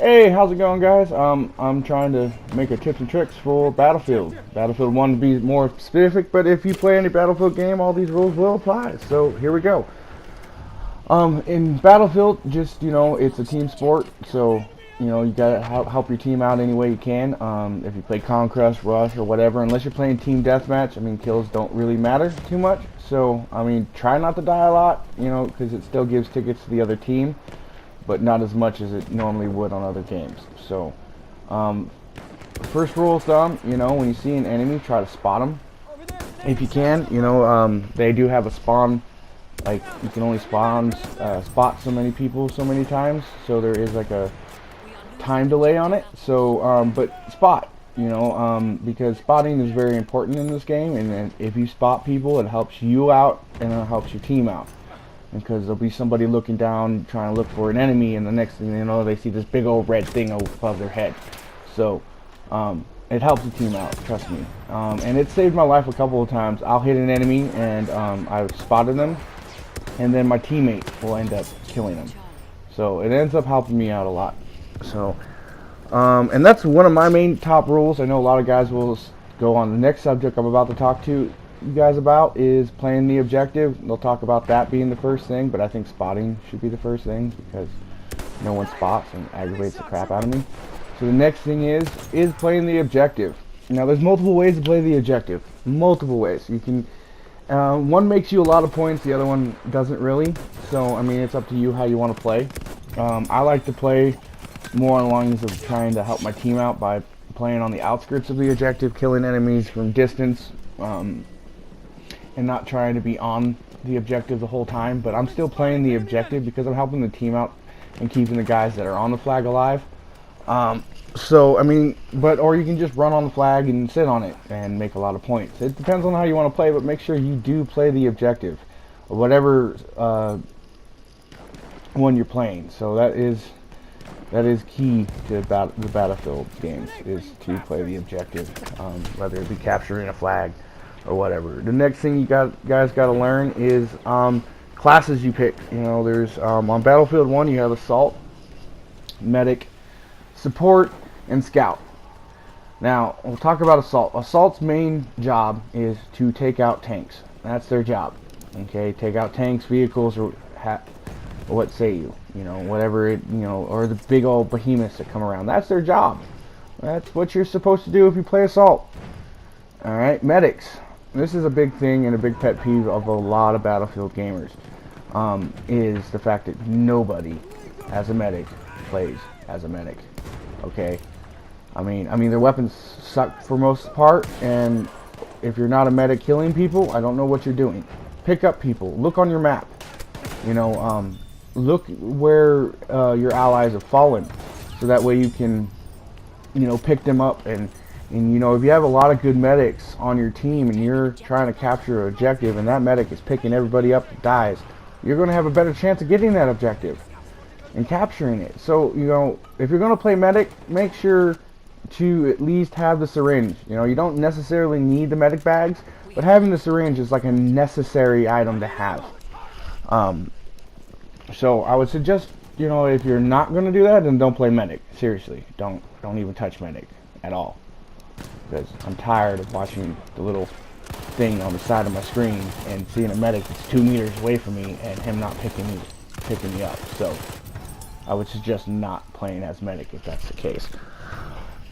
Hey, how's it going, guys? I'm trying to make a tips and tricks for Battlefield. Battlefield 1 to be more specific, but if you play any Battlefield game, all these rules will apply. So here we go. In Battlefield, just it's a team sport, so you gotta help your team out any way you can. If you play Conquest, Rush, or whatever, unless you're playing team deathmatch, kills don't really matter too much. So try not to die a lot, because it still gives tickets to the other team, but not as much as it normally would on other games. So, first rule of thumb, when you see an enemy, try to spot them if you can. They do have a spawn. Like, you can only spot so many people so many times, so there is like a time delay on it. So, but spot, because spotting is very important in this game, and then if you spot people, it helps you out and it helps your team out. Because there'll be somebody looking down trying to look for an enemy, and the next thing you know, they see this big old red thing above their head. So, it helps the team out, trust me. And it saved my life a couple of times. I'll hit an enemy and I've spotted them, and then my teammate will end up killing them. So it ends up helping me out a lot. So, and that's one of my main top rules. I know a lot of guys will go on the next subject I'm about to talk to you guys about, is playing the objective. They'll talk about that being the first thing, but I think spotting should be the first thing, because no one spots and aggravates the crap out of me. So the next thing is playing the objective. Now there's multiple ways to play the objective. Multiple ways. You can one makes you a lot of points, the other one doesn't really. So it's up to you how you want to play. I like to play more on the lines of trying to help my team out by playing on the outskirts of the objective, killing enemies from distance, and not trying to be on the objective the whole time. But I'm still playing the objective because I'm helping the team out and keeping the guys that are on the flag alive. Or you can just run on the flag and sit on it and make a lot of points. It depends on how you want to play, but make sure you do play the objective, or whatever one you're playing. So that is key to the Battlefield games, is to play the objective, whether it be capturing a flag or whatever. The next thing you guys got to learn is classes you pick. There's on Battlefield 1 you have Assault, Medic, Support, and Scout. Now we'll talk about Assault. Assault's main job is to take out tanks. That's their job. Okay, take out tanks, vehicles, or what say you? Whatever it, or the big old behemoths that come around. That's their job. That's what you're supposed to do if you play Assault. Alright, Medics. This is a big thing and a big pet peeve of a lot of Battlefield gamers, is the fact that nobody as a medic plays as a medic. Okay? Their weapons suck for most part, and if you're not a medic killing people, I don't know what you're doing. Pick up people. Look on your map. Look where your allies have fallen, so that way you can, pick them up. And if you have a lot of good medics on your team and you're trying to capture an objective and that medic is picking everybody up that dies, you're going to have a better chance of getting that objective and capturing it. So, if you're going to play medic, make sure to at least have the syringe. You don't necessarily need the medic bags, but having the syringe is like a necessary item to have. So I would suggest, if you're not going to do that, then don't play medic. Seriously, don't even touch medic at all. Because I'm tired of watching the little thing on the side of my screen and seeing a medic that's 2 meters away from me and him not picking me up. So I would suggest not playing as medic if that's the case.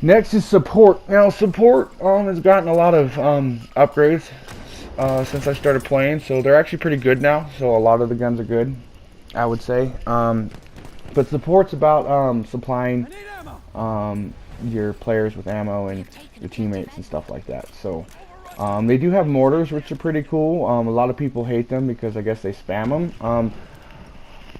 Next is support. Support has gotten a lot of upgrades since I started playing, so they're actually pretty good now. So a lot of the guns are good, I would say. But support's about supplying your players with ammo and your teammates and stuff like that. So they do have mortars, which are pretty cool. A lot of people hate them because I guess they spam them.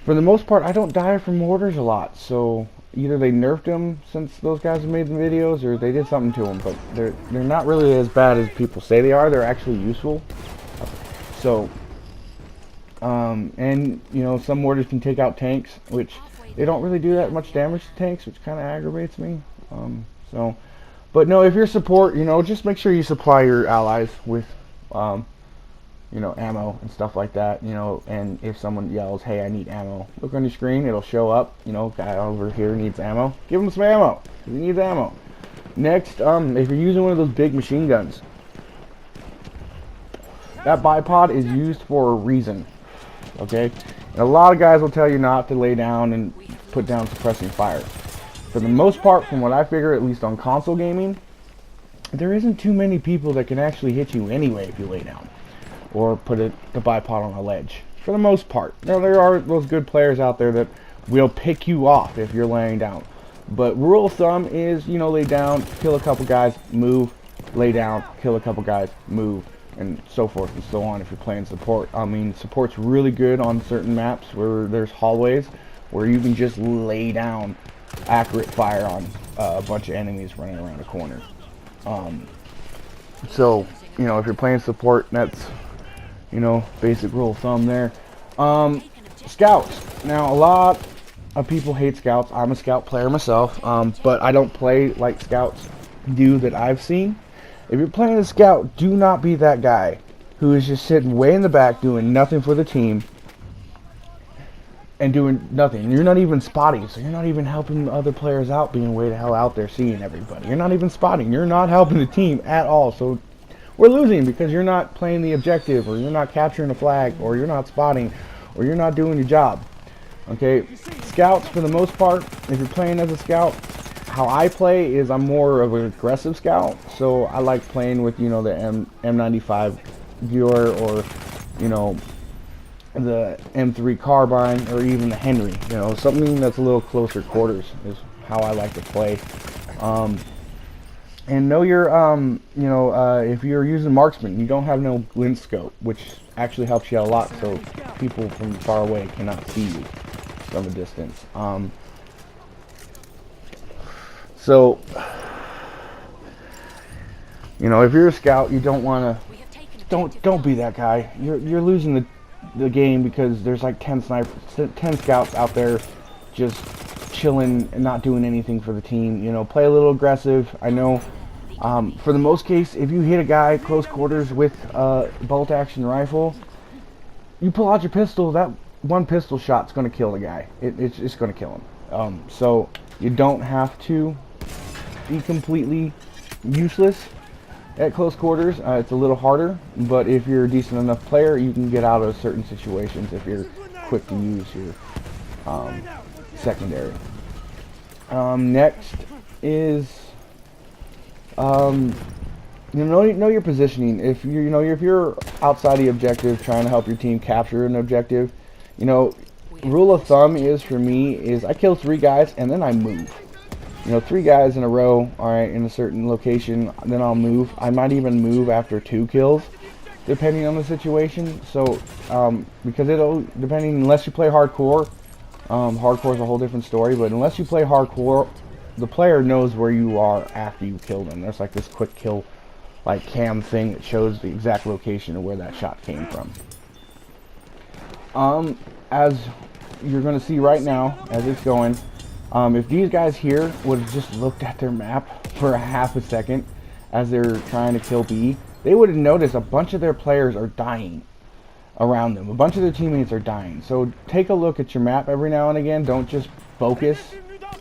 For the most part, I don't die from mortars a lot, so either they nerfed them since those guys have made the videos, or they did something to them. But they're not really as bad as people say they are. They're actually useful. So and some mortars can take out tanks, which they don't really do that much damage to tanks, which kind of aggravates me. But no, if you're support, just make sure you supply your allies with you know, ammo and stuff like that, you know. And if someone yells, hey, I need ammo, look on your screen, it'll show up, you know, guy over here needs ammo, give him some ammo, he needs ammo. Next, if you're using one of those big machine guns, that bipod is used for a reason, okay? And a lot of guys will tell you not to lay down and put down suppressing fire. For the most part, from what I figure, at least on console gaming, there isn't too many people that can actually hit you anyway if you lay down or put the bipod on a ledge. For the most part. Now, there are those good players out there that will pick you off if you're laying down. But rule of thumb is, you know, lay down, kill a couple guys, move, lay down, kill a couple guys, move, and so forth and so on if you're playing support. I mean, support's really good on certain maps where there's hallways where you can just lay down accurate fire on a bunch of enemies running around a corner. So, you know, if you're playing support, that's, you know, basic rule of thumb there. Scouts. Now, a lot of people hate scouts. I'm a scout player myself, but I don't play like scouts do that I've seen. If you're playing a scout, do not be that guy who is just sitting way in the back doing nothing for the team and doing nothing. You're not even spotting, so you're not even helping other players out, being way the hell out there seeing everybody. You're not even spotting. You're not helping the team at all. So we're losing because you're not playing the objective, or you're not capturing a flag, or you're not spotting, or you're not doing your job. Okay, scouts, for the most part, if you're playing as a scout, how I play is I'm more of an aggressive scout, so I like playing with, you know, the M95 viewer, or, you know, the M3 carbine, or even the Henry. You know, something that's a little closer quarters is how I like to play. And know your, you know, if you're using marksman, you don't have no glint scope, which actually helps you out a lot, so people from far away cannot see you from a distance. So, you know, if you're a scout, you don't want to, don't be that guy. You're losing the game because there's like 10 scouts out there just chilling and not doing anything for the team. You know, play a little aggressive. I know, for the most case, if you hit a guy close quarters with a bolt action rifle, you pull out your pistol, that one pistol shot's going to kill the guy. It's just going to kill him. So you don't have to be completely useless at close quarters. It's a little harder, but if you're a decent enough player, you can get out of certain situations if you're quick to use your secondary. Next is you know your positioning. If you're outside the objective, trying to help your team capture an objective, you know, rule of thumb is, for me, is I kill 3 guys and then I move. You know, 3 guys in a row, alright, in a certain location, then I'll move. I might even move after 2 kills, depending on the situation. So, because unless you play hardcore, hardcore is a whole different story, but unless you play hardcore, the player knows where you are after you kill them. There's like this quick kill, like, cam thing that shows the exact location of where that shot came from. As you're going to see right now, as it's going, if these guys here would have just looked at their map for a half a second as they're trying to kill B, they would have noticed a bunch of their players are dying around them. A bunch of their teammates are dying. So take a look at your map every now and again. Don't just focus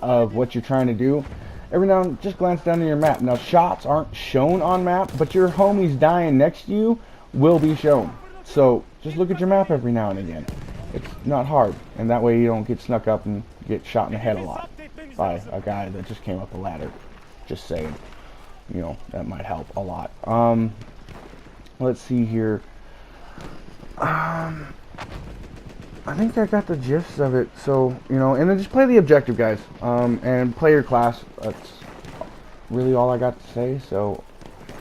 of what you're trying to do. Every now and then, just glance down at your map. Now, shots aren't shown on map, but your homies dying next to you will be shown. So just look at your map every now and again. It's not hard, and that way you don't get snuck up and get shot in the head a lot by a guy that just came up the ladder. Just saying, you know, that might help a lot. Let's see here. I think I got the gist of it. So, you know, and then just play the objective, guys, and play your class. That's really all I got to say. So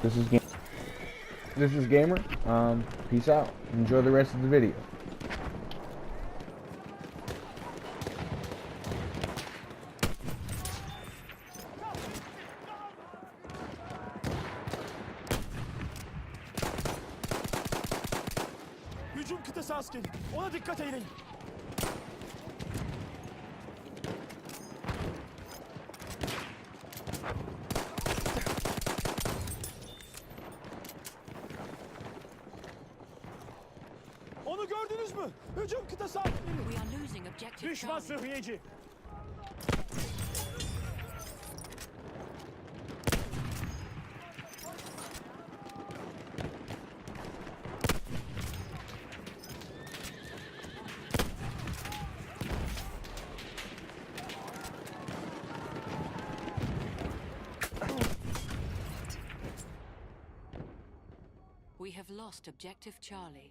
this is Gamer. Peace out. Enjoy the rest of the video. Hücum kıtası askeri. Ona dikkat eyleyin. gördünüz mü? Hücum kıtası askerleri. We are losing objective Düşman Charlie. sıhhiyeci. We have lost objective Charlie.